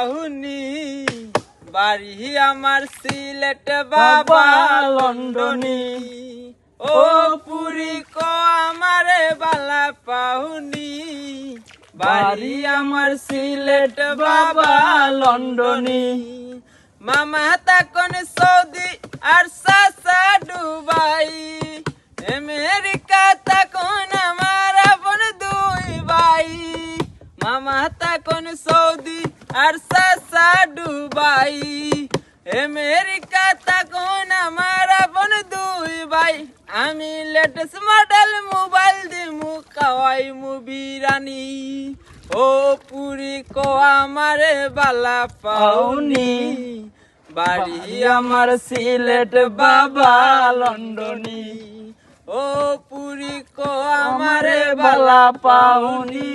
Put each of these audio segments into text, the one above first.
হুনি বাড়ি আমার সিলেট বাবা লন্ডনী ও পুরি কো আমারে বালা পাহুনি বাড়ি আমার সিলেট বাবা লন্ডনী মামা তখন সৌদি আর সাসা দুবাই আমেরিকা তখন আমার আপন দুই ভাই মামা তখন সৌদি আর সাসা দুবাই আমেরিকা তখন আমার আপন দুই ভাই আমি লেটেস্ট মডেল মোবাইল দিমু কাওয়াই মুবিরানি ও পুরি কো আমারে বালা পাউনি বাড়ি আমার সিলেট বাবা লন্ডনী ও পুরি কো আমারে বালা পাউনি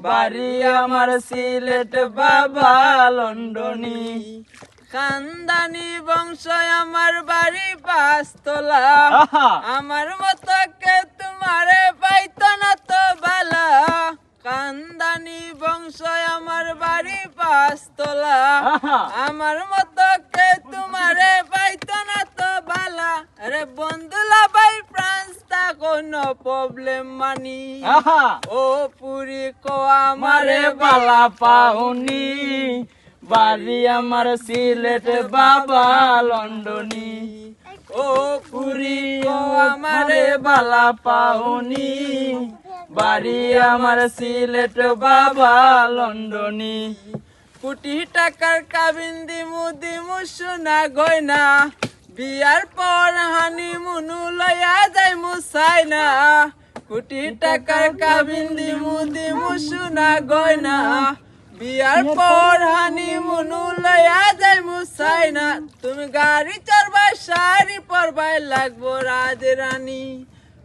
বাড়ি আমার সিলেট বাবা লন্ডনী খানদানি বংশ আমার বাড়ি পাঁচতলা আমার মতো কে তোমারে পাইতো না তো বালা খানদানি বংশ আমার বাড়ি পাঁচতলা আমার মতো কে তোমারে পাইতো না তো বালা আরে বন্ধুলা ভাই ফ্রান্স তা কোনো প্রবলেম মানি ও পুরি কো আমারে বালা পাউনি বাড়ি আমার সিলেট বাবা লন্ডনী ও পুরি কো আমারে বালা পাউনি বাড়ি আমার সিলেট বাবা লন্ডনী কোটি টাকার কাবিন দিমু দিমু সোনা গয়না বিয়ার পর হানিমুনু লয়া যাইমু চাইনা কোটি টাকার কাবিন দিমু দিমু সোনা গয়না বিয়ার পর হানিমুনু লয়া যাইমু চাইনা তুমি গাড়ি চড়বাই শাড়ি পরবাই লাগবো রাজরানী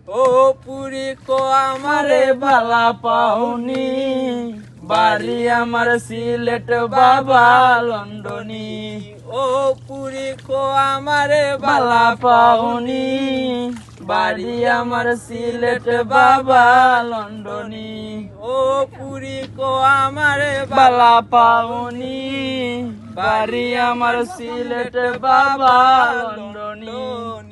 ও পুরি কো আমারে বালা পাউনি বাড়ি আমার সিলেট বাবা লন্ডনী ও পুরি কো আমারে বালা পাউনি বাড়ি আমার সিলেট বাবা লন্ডনী ও পুরি কো আমারে বালা পাউনি বাড়ি আমার সিলেট বাবা লন্ডনী।